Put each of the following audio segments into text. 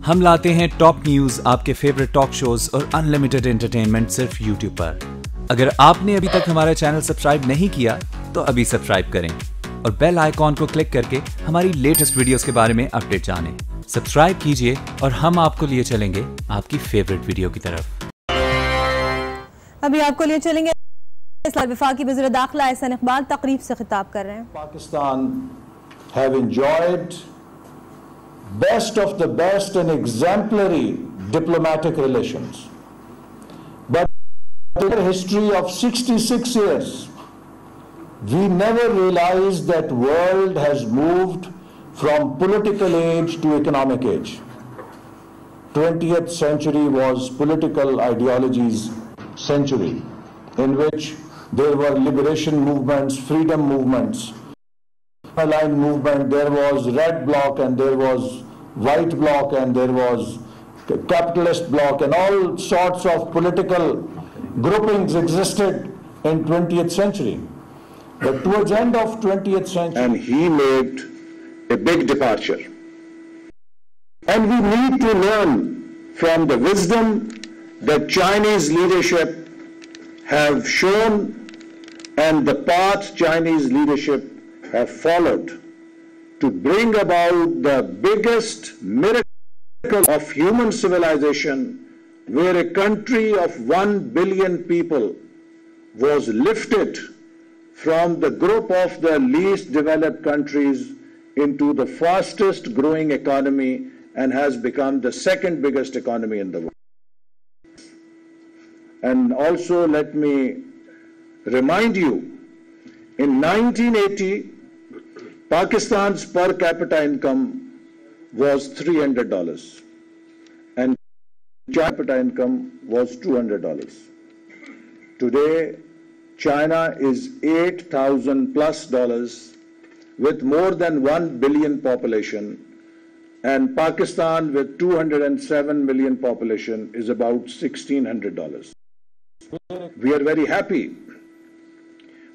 हम लाते हैं top news, आपके फेवरेट टॉक शोज और अनलिमिटेड एंटरटेनमेंट सिर्फ यूट्यूब पर। अगर आपने अभी तक हमारा चैनल सब्सक्राइब नहीं किया तो अभी सब्सक्राइब करें और बेल आइकॉन को क्लिक करके हमारी लेटेस्ट वीडियोस के बारे में अपडेट जानें। सब्सक्राइब कीजिए और हम आपको लिए चलेंगे आपकी फेवरेट वीडियो की तरफ। अभी आपको लिए चलेंगे वफाकी वज़ीर दाखिला अहसन इकबाल तकरीब से खिताब कर रहे हैं। Pakistan have enjoyed best of the best and exemplary diplomatic relations. But in a history of 66 years, we never realized that world has moved from political age to economic age. 20th century was political ideologies century, in which there were liberation movements, freedom movements, line movement, there was red bloc and there was white bloc and there was capitalist bloc, and all sorts of political groupings existed in 20th century. But towards the end of 20th century, and he made a big departure. And we need to learn from the wisdom that Chinese leadership have shown and the path Chinese leadership have followed to bring about the biggest miracle of human civilization, where a country of 1 billion people was lifted from the group of the least developed countries into the fastest growing economy and has become the second biggest economy in the world. And also let me remind you, in 1980, Pakistan's per capita income was $300 and China per capita income was $200. Today, China is $8,000 plus with more than 1 billion population, and Pakistan with 207 million population is about $1,600. We are very happy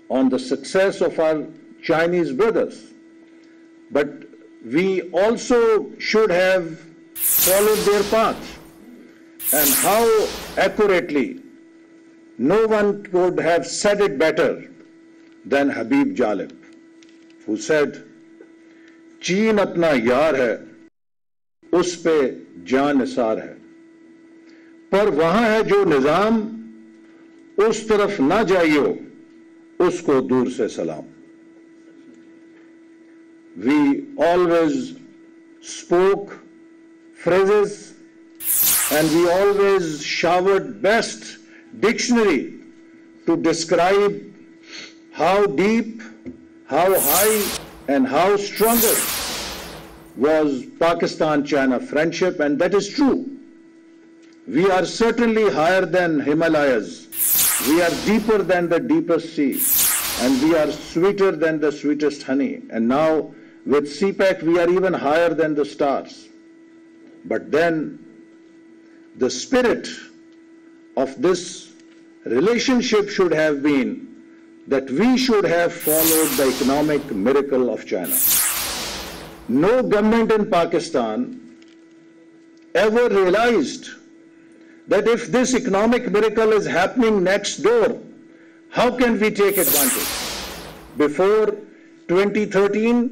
on the success of our Chinese brothers, but we also should have followed their path. And how accurately, no one could have said it better than Habib Jalib, who said, "Cheen apna yaar hai, us pe jaan nisar hai, par wahan hai jo nizam, us taraf na jaiyo, usko dur se salam." We always spoke phrases and we always showered best dictionary to describe how deep, how high and how stronger was Pakistan-China friendship, and that is true. We are certainly higher than Himalayas. We are deeper than the deepest sea, and we are sweeter than the sweetest honey. And now with CPEC, we are even higher than the stars. But then the spirit of this relationship should have been that we should have followed the economic miracle of China. No government in Pakistan ever realized that if this economic miracle is happening next door, how can we take advantage? Before 2013,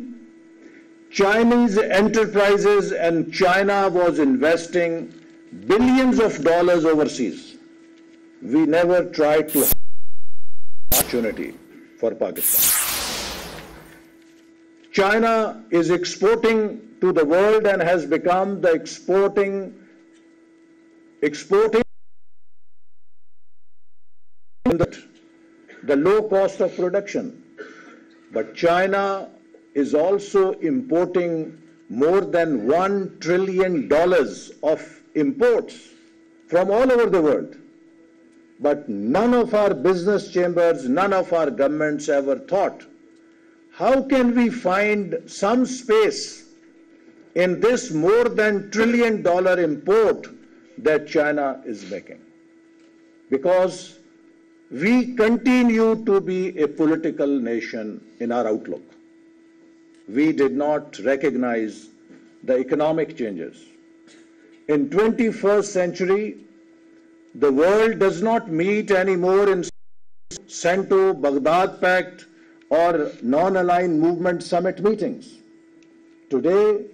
Chinese enterprises and China was investing billions of dollars overseas. We never tried to opportunity for Pakistan. China is exporting to the world and has become the exporting the low cost of production. But China is also importing more than $1 trillion of imports from all over the world. But none of our business chambers, none of our governments ever thought, how can we find some space in this more than $1 trillion import that China is making? Because we continue to be a political nation in our outlook. We did not recognize the economic changes. in 21st century, the world does not meet anymore in CENTO, Baghdad Pact, or non-aligned movement summit meetings. Today,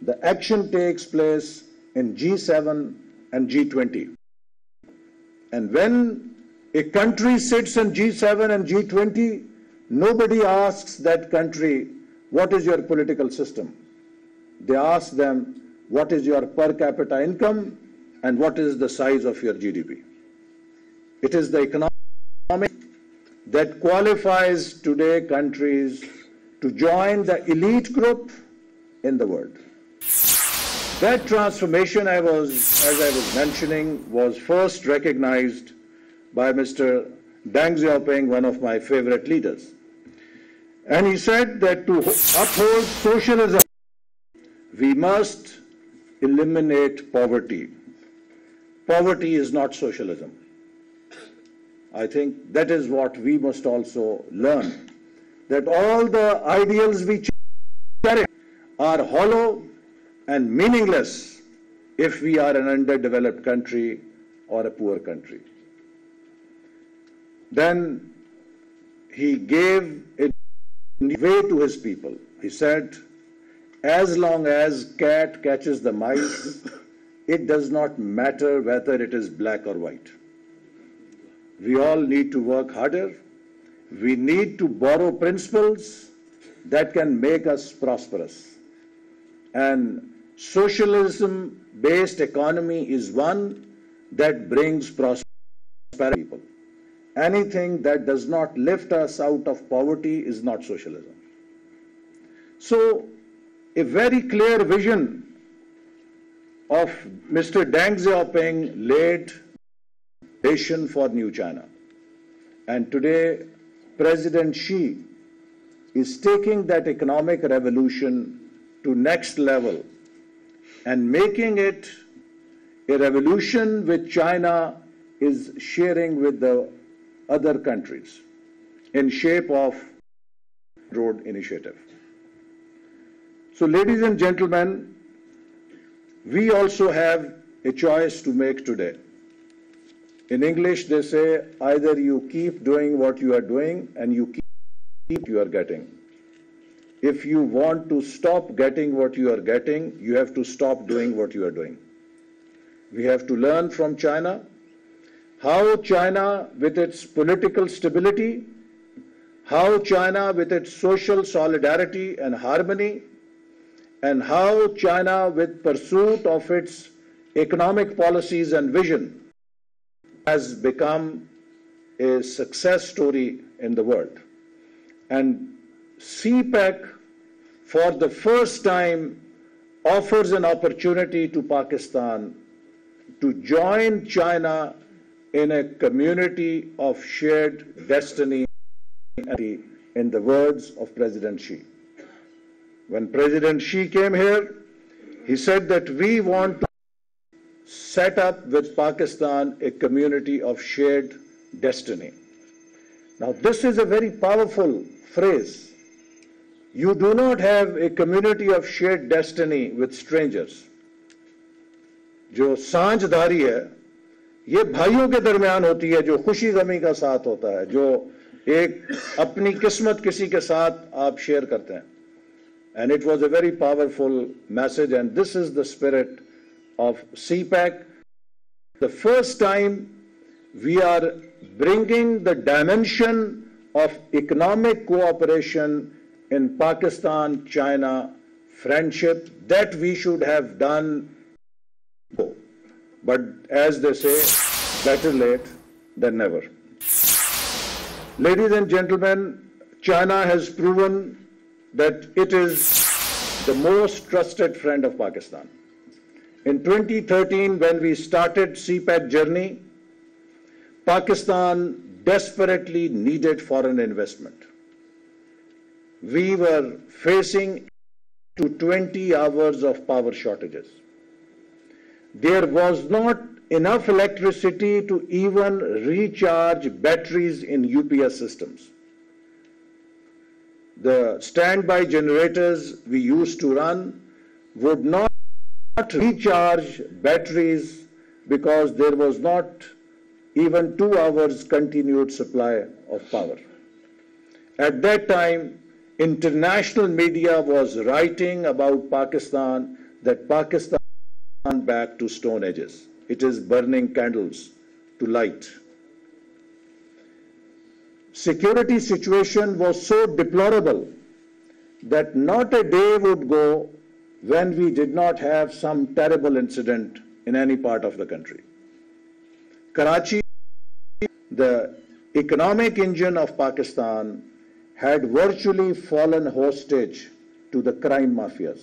the action takes place in G7 and G20. And when a country sits in G7 and G20, nobody asks that country, what is your political system? They ask them, what is your per capita income and what is the size of your GDP? It is the economic that qualifies today countries to join the elite group in the world. That transformation, as I was mentioning, was first recognized by Mr. Deng Xiaoping, one of my favorite leaders. And he said that to uphold socialism, we must eliminate poverty. Poverty is not socialism. I think that is what we must also learn, that all the ideals we cherish are hollow and meaningless if we are an underdeveloped country or a poor country. Then he gave a way to his people. He said, as long as cat catches the mice, it does not matter whether it is black or white. We all need to work harder. We need to borrow principles that can make us prosperous. And socialism-based economy is one that brings prosperity to people. Anything that does not lift us out of poverty is not socialism. So, a very clear vision of Mr. Deng Xiaoping laid foundation for New China. And today, President Xi is taking that economic revolution to next level and making it a revolution which China is sharing with the other countries in shape of road initiative. So, ladies and gentlemen, we also have a choice to make today. In English, they say, either you keep doing what you are doing and you keep you are getting. If you want to stop getting what you are getting, you have to stop doing what you are doing. We have to learn from China how China, with its political stability, how China, with its social solidarity and harmony, and how China, with pursuit of its economic policies and vision, has become a success story in the world. And CPEC, for the first time, offers an opportunity to Pakistan to join China in a community of shared destiny, in the words of President Xi. When President Xi came here, he said that we want to set up with Pakistan a community of shared destiny. Now, this is a very powerful phrase. You do not have a community of shared destiny with strangers. जो सांझदारी है, ये भाइयों के दरमियान होती है, जो खुशी गमी का साथ होता है, जो एक अपनी किस्मत किसी के साथ आप शेयर करते हैं. And it was a very powerful message, and this is the spirit of CPEC. The first time we are bringing the dimension of economic cooperation in Pakistan-China friendship that we should have done. But as they say, better late than never. Ladies and gentlemen, China has proven that it is the most trusted friend of Pakistan. In 2013, when we started CPEC journey, Pakistan desperately needed foreign investment. We were facing 20 hours of power shortages. There was not enough electricity to even recharge batteries in UPS systems. The standby generators we used to run would not recharge batteries because there was not even 2 hours continued supply of power. At that time, international media was writing about Pakistan, that Pakistan back to stone ages. It is burning candles to light. Security situation was so deplorable that not a day would go when we did not have some terrible incident in any part of the country. Karachi, the economic engine of Pakistan, had virtually fallen hostage to the crime mafias.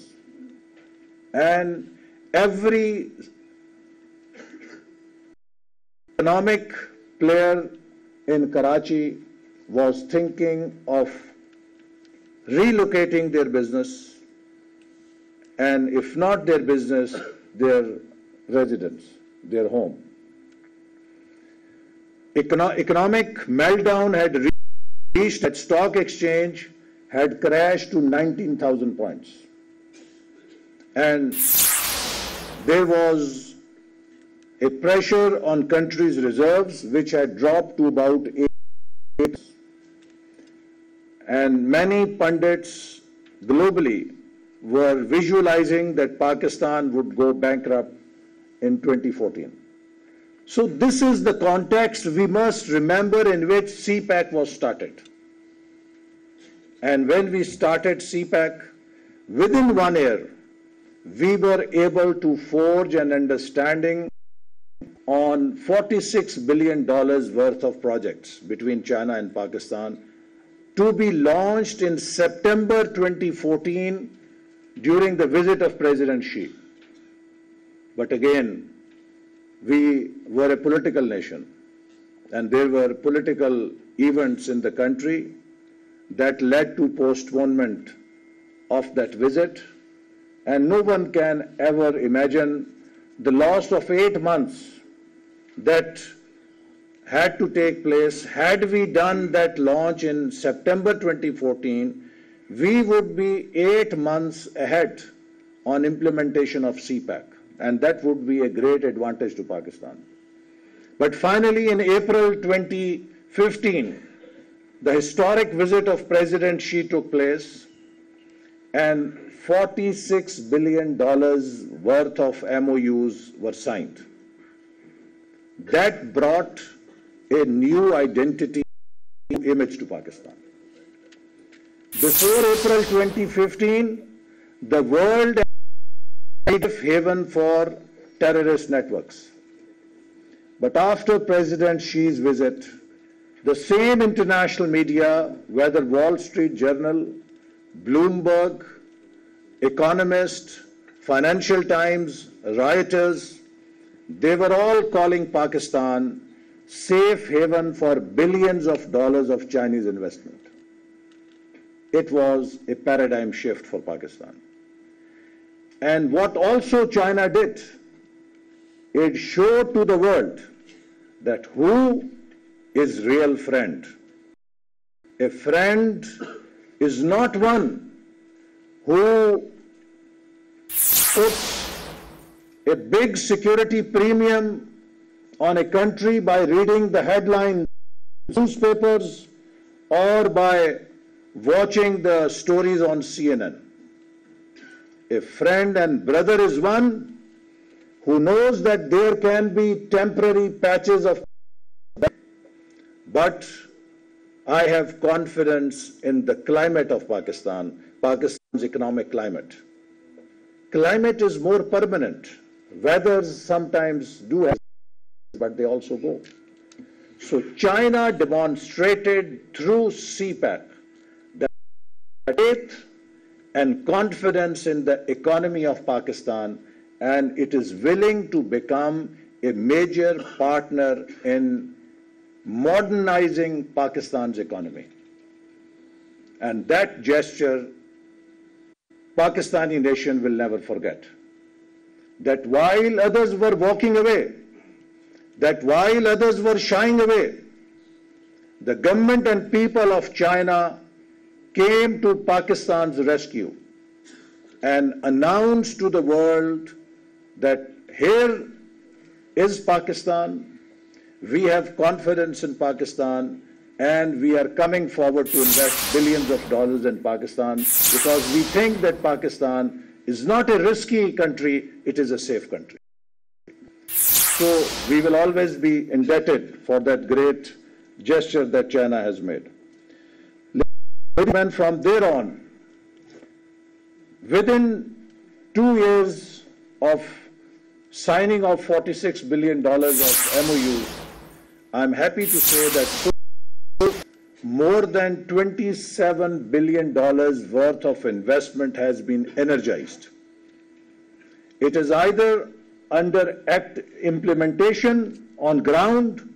And every economic player in Karachi was thinking of relocating their business, and if not their business, their residence, their home. Economic meltdown had reached at stock exchange, had crashed to 19,000 points. And there was a pressure on country's reserves, which had dropped to about 8. And many pundits globally were visualizing that Pakistan would go bankrupt in 2014. So this is the context we must remember in which CPAC was started. And when we started CPAC, within 1 year, we were able to forge an understanding on $46 billion worth of projects between China and Pakistan to be launched in September 2014 during the visit of President Xi. But again, we were a political nation, and there were political events in the country that led to postponement of that visit, and no one can ever imagine the loss of 8 months that had to take place. Had we done that launch in September 2014, we would be 8 months ahead on implementation of CPAC, and that would be a great advantage to Pakistan. But finally, in April 2015, the historic visit of President Xi took place, and $46 billion worth of MOUs were signed. That brought a new identity, image to Pakistan. Before April 2015, the world was a safe haven for terrorist networks. But after President Xi's visit, the same international media, whether Wall Street Journal, Bloomberg, Economist, Financial Times, Reuters, they were all calling Pakistan safe haven for billions of dollars of Chinese investment. It was a paradigm shift for Pakistan. And what also China did, it showed to the world that who is real friend. A friend is not one who puts a big security premium on a country by reading the headline newspapers or by watching the stories on CNN. A friend and brother is one who knows that there can be temporary patches of, but I have confidence in the climate of Pakistan, Pakistan's economic climate. Climate is more permanent. Weathers sometimes do have, but they also go. So China demonstrated through CPAC that faith and confidence in the economy of Pakistan, and it is willing to become a major partner in modernizing Pakistan's economy. And that gesture, Pakistani nation will never forget. That while others were walking away, that while others were shying away, the government and people of China came to Pakistan's rescue and announced to the world that here is Pakistan, we have confidence in Pakistan, and we are coming forward to invest billions of dollars in Pakistan because we think that Pakistan is not a risky country, it is a safe country. So we will always be indebted for that great gesture that China has made. And from there on, within 2 years of signing of $46 billion of MOUs, I'm happy to say that more than $27 billion worth of investment has been energized. It is either under act implementation on ground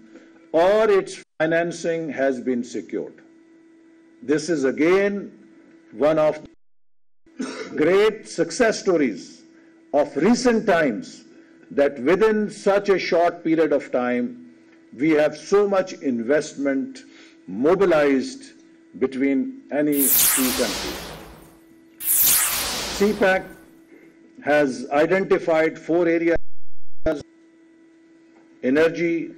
or its financing has been secured. This is again one of the great success stories of recent times, that within such a short period of time, we have so much investment mobilized between any two countries. CPEC has identified 4 areas: energy,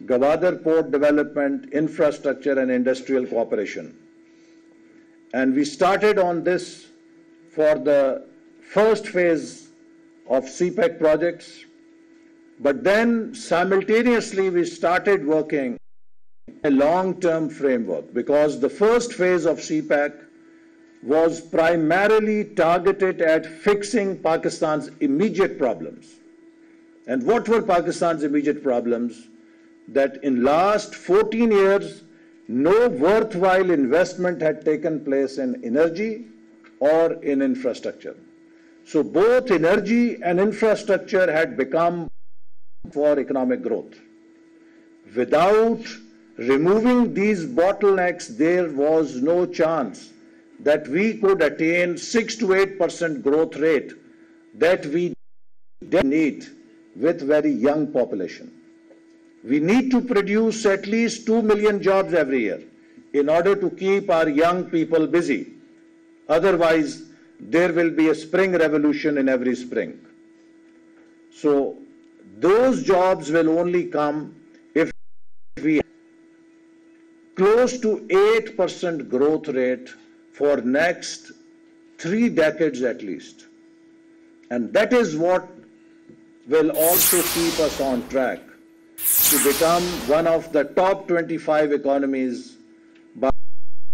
Gwadar port development, infrastructure, and industrial cooperation. And we started on this for the first phase of CPEC projects, but then simultaneously we started working a long-term framework, because the first phase of CPEC was primarily targeted at fixing Pakistan's immediate problems. And what were Pakistan's immediate problems? That in last 14 years, no worthwhile investment had taken place in energy or in infrastructure. So both energy and infrastructure had become for economic growth. Without removing these bottlenecks, there was no chance that we could attain 6 to 8% growth rate that we need with very young population. We need to produce at least 2 million jobs every year in order to keep our young people busy. Otherwise, there will be a spring revolution in every spring. So those jobs will only come if we close to 8% growth rate for next 3 decades at least. And that is what will also keep us on track to become one of the top 25 economies by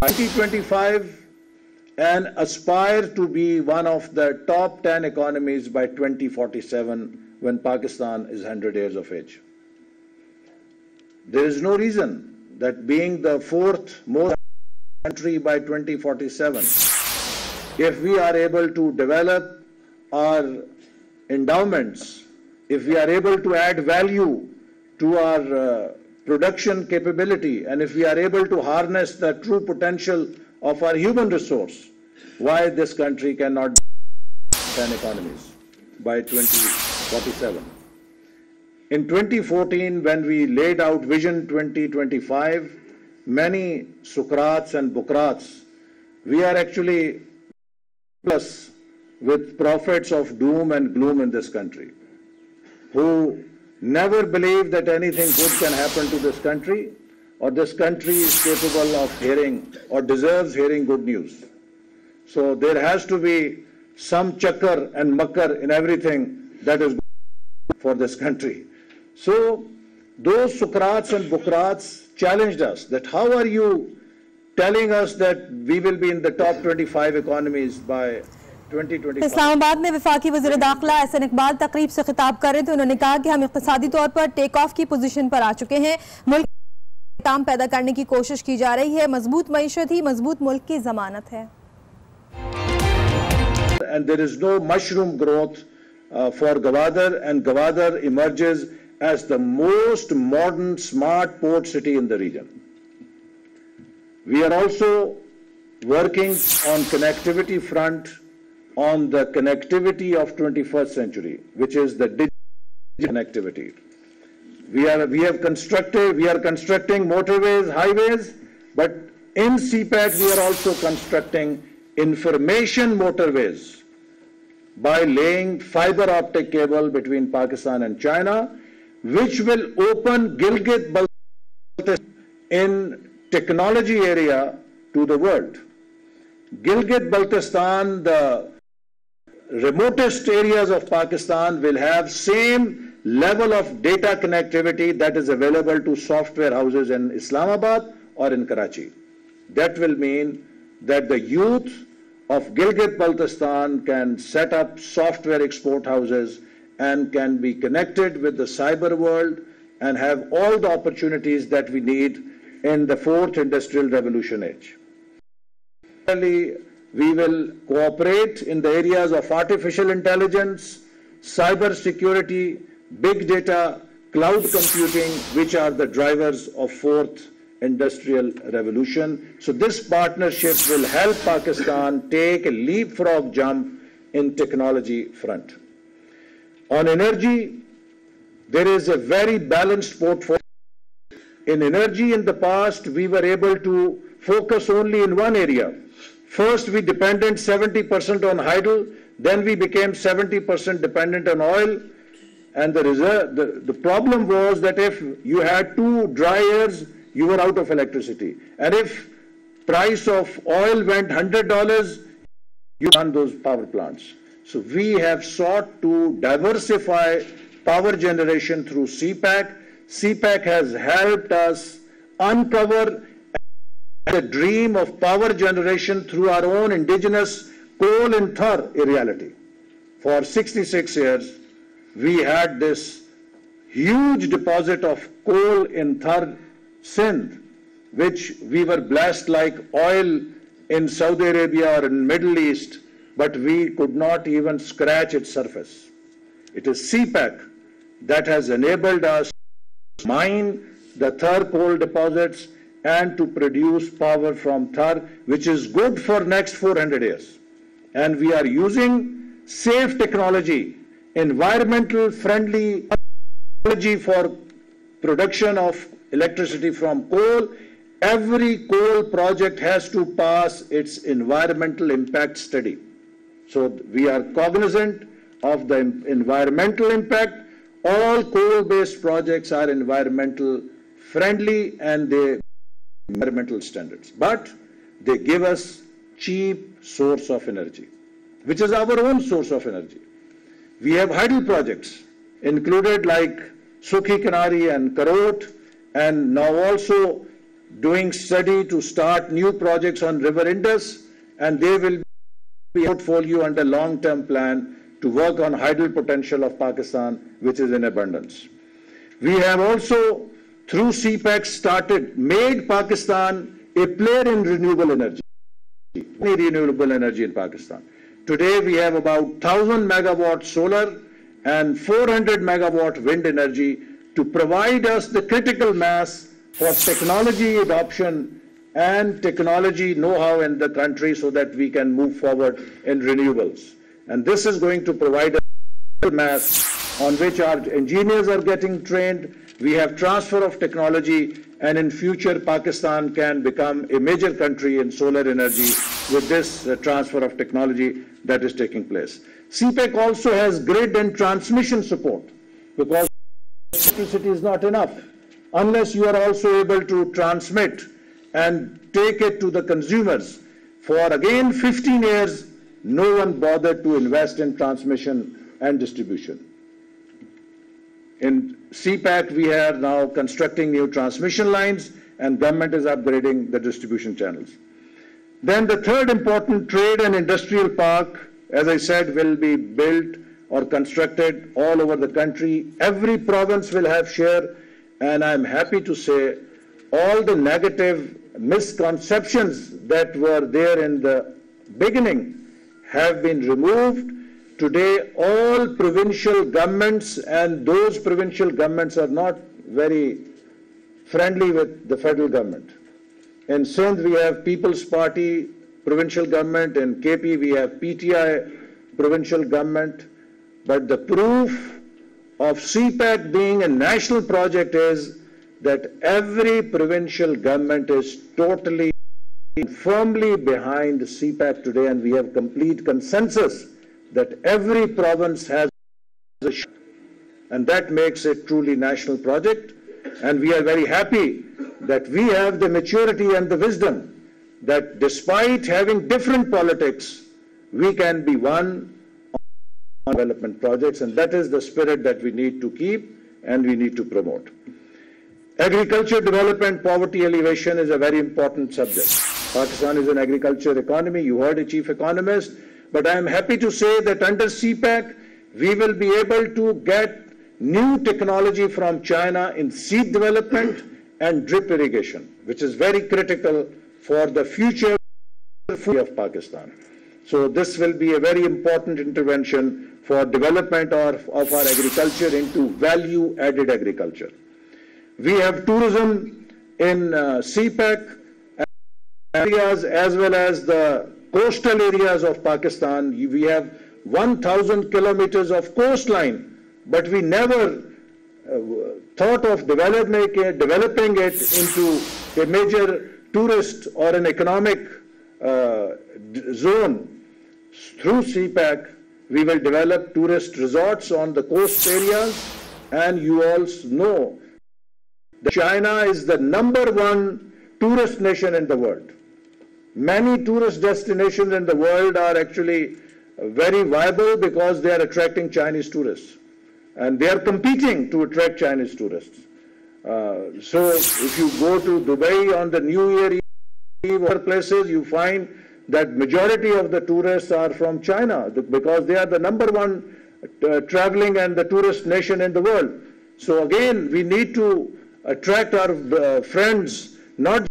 2025 and aspire to be one of the top 10 economies by 2047 when Pakistan is 100 years of age. There is no reason that being the 4th most country by 2047, if we are able to develop our endowments, if we are able to add value to our production capability, and if we are able to harness the true potential of our human resource, why this country cannot be 10 economies by 2047. In 2014, when we laid out Vision 2025, many Socrates and Bucrates, we are actually plus with prophets of doom and gloom in this country, who never believe that anything good can happen to this country, or this country is capable of hearing or deserves hearing good news. So there has to be some chakkar and makkar in everything that is good for this country. So those Socrates and Bucrates challenged us that how are you telling us that we will be in the top 25 economies by 2025? Islamabad में वफाकी वज़ीर दाखिला अहसन इकबाल तकरीब से खिताब कर रहे थे। उन्होंने कहा कि हम इक़्तिसादी तौर पर टेक ऑफ की पोजीशन पर आ चुके हैं, मुल्क काम पैदा करने की कोशिश की जा रही है, मजबूत मईशत ही मजबूत मुल्क की जमानत है। And there is no mushroom growth for Gwadar, and Gwadar emerges as the most modern, smart port city in the region. We are also working on connectivity front, on the connectivity of 21st century, which is the digital connectivity. We are constructing motorways, highways, but in CPEC we are also constructing information motorways by laying fiber optic cable between Pakistan and China, which will open Gilgit-Baltistan in technology area to the world. Gilgit-Baltistan, the remotest areas of Pakistan, will have same level of data connectivity that is available to software houses in Islamabad or in Karachi. That will mean that the youth of Gilgit-Baltistan can set up software export houses and can be connected with the cyber world and have all the opportunities that we need in the fourth industrial revolution age. We will cooperate in the areas of artificial intelligence, cyber security, big data, cloud computing, which are the drivers of fourth industrial revolution. So this partnership will help Pakistan take a leapfrog jump in technology front. On energy, there is a very balanced portfolio. In energy in the past, we were able to focus only in one area. First, we depended 70% on hydro, then we became 70% dependent on oil. And the problem was that if you had 2 dry years, you were out of electricity. And if price of oil went $100, you run those power plants. So we have sought to diversify power generation through CPAC. CPAC has helped us uncover the dream of power generation through our own indigenous coal and Thar a reality. For 66 years, we had this huge deposit of coal in Thar, Sindh, which we were blessed like oil in Saudi Arabia or in Middle East, but we could not even scratch its surface. It is CPAC that has enabled us to mine the Thar coal deposits and to produce power from Thar, which is good for next 400 years. And we are using safe technology, environmental friendly technology for production of electricity from coal. Every coal project has to pass its environmental impact study. So we are cognizant of the environmental impact. All coal-based projects are environmental friendly and they environmental standards, but they give us cheap source of energy, which is our own source of energy. We have hydro projects included like Sukhi Kanari and Karot, and now also doing study to start new projects on River Indus, and they will be a portfolio under long-term plan to work on hydro potential of Pakistan, which is in abundance. We have also, through CPAC, made Pakistan a player in renewable energy. Renewable energy in Pakistan. Today we have about 1,000 megawatt solar and 400 megawatt wind energy to provide us the critical mass for technology adoption and technology know-how in the country so that we can move forward in renewables. And this is going to provide a mass on which our engineers are getting trained. We have transfer of technology, and in future Pakistan can become a major country in solar energy with this transfer of technology that is taking place. CPAC also has grid and transmission support, because electricity is not enough unless you are also able to transmit and take it to the consumers. For again 15 years, no one bothered to invest in transmission and distribution. In CPAC, we are now constructing new transmission lines, and government is upgrading the distribution channels. Then the third important trade and industrial park, as I said, will be built or constructed all over the country. Every province will have share, and I'm happy to say all the negative misconceptions that were there in the beginning have been removed. Today, all provincial governments, and those provincial governments are not very friendly with the federal government. In Sindh, we have People's Party provincial government. In KP, we have PTI provincial government. But the proof of CPAC being a national project is that every provincial government is totally firmly behind CPAC today, and we have complete consensus that every province has a and that makes it truly national project. And we are very happy that we have the maturity and the wisdom that despite having different politics, we can be one on development projects, and that is the spirit that we need to keep and we need to promote. Agriculture development, poverty alleviation is a very important subject. Pakistan is an agriculture economy. You heard a chief economist, but I am happy to say that under CPEC, we will be able to get new technology from China in seed development and drip irrigation, which is very critical for the future of Pakistan. So this will be a very important intervention for development of our agriculture into value-added agriculture. We have tourism in CPEC areas as well as the coastal areas of Pakistan. We have 1,000 kilometers of coastline, but we never thought of developing it into a major tourist or an economic zone. Through CPEC, we will develop tourist resorts on the coast areas, and you all know that China is the #1 tourist nation in the world. Many tourist destinations in the world are actually very viable because they are attracting Chinese tourists, and they are competing to attract Chinese tourists. So if you go to Dubai on the New Year Eve or places, you find that majority of the tourists are from China because they are the #1 traveling and the tourist nation in the world. So again, we need to attract our friends, not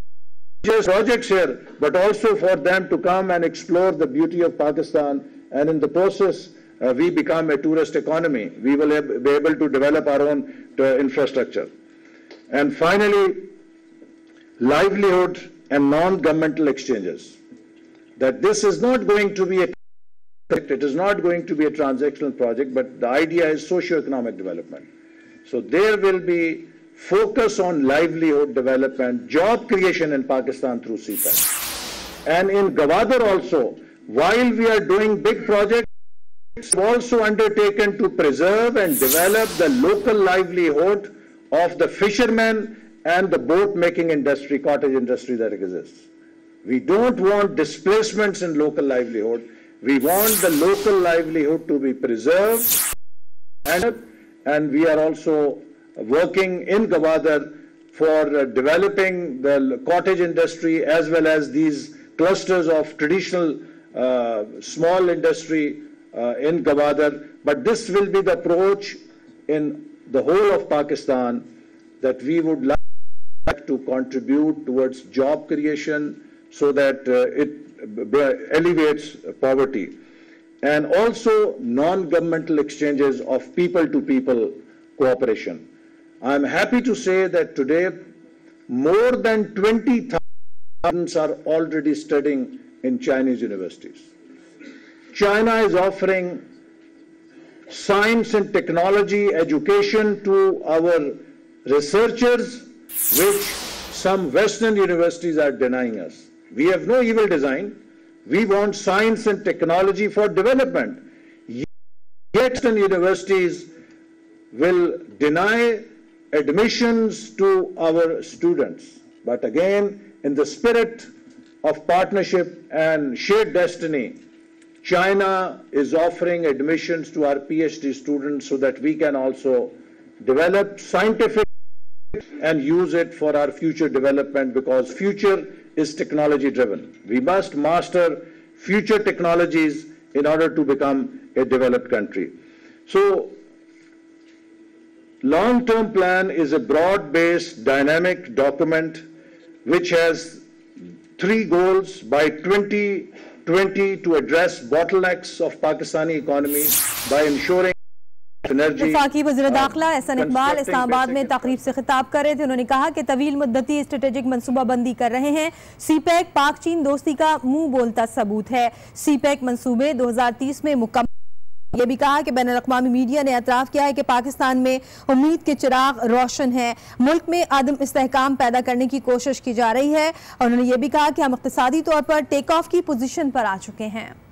just projects here, but also for them to come and explore the beauty of Pakistan, and in the process, we become a tourist economy. We will be able to develop our own infrastructure. And finally, livelihood and non-governmental exchanges. That this is not going to be it is not going to be a transactional project, but the idea is socio-economic development. So there will be focus on livelihood development, job creation in Pakistan through CPEC. And in Gwadar also, while we are doing big projects, we've also undertaken to preserve and develop the local livelihood of the fishermen and the boat making industry, cottage industry that exists. We don't want displacements in local livelihood. We want the local livelihood to be preserved, and we are also working in Gwadar for developing the cottage industry as well as these clusters of traditional small industry in Gwadar. But this will be the approach in the whole of Pakistan, that we would like to contribute towards job creation so that it alleviates poverty, and also non-governmental exchanges of people-to-people cooperation. I'm happy to say that today more than 20,000 students are already studying in Chinese universities. China is offering science and technology education to our researchers, which some Western universities are denying us. We have no evil design. We want science and technology for development. Yet Western universities will deny admissions to our students. But again, in the spirit of partnership and shared destiny, China is offering admissions to our PhD students so that we can also develop scientific and use it for our future development, because future is technology driven. We must master future technologies in order to become a developed country. So, long-term plan is a broad-based dynamic document which has 3 goals by 2020 to address bottlenecks of Pakistani economy by ensuring वफाकी वज़ीर दाखिला अहसन इकबाल इस्लामाबाद में तकरीब से खिताब कर रहे थे। उन्होंने कहा कि तवील मुद्दती स्ट्रेटेजिक मनसूबाबंदी कर रहे हैं। सीपैक पाक चीन दोस्ती का मुंह बोलता सबूत है। सीपैक मंसूबे 2030 में मुकम्मल। ये भी कहा कि बैनुल अक़वामी मीडिया ने एतराफ़ किया है कि पाकिस्तान में उम्मीद के चिराग रोशन हैं। मुल्क में आदम इस्तेहकाम पैदा करने की कोशिश की जा रही है। और उन्होंने ये भी कहा कि हम इक़्तिसादी तौर पर टेक ऑफ की पोजीशन पर आ चुके हैं।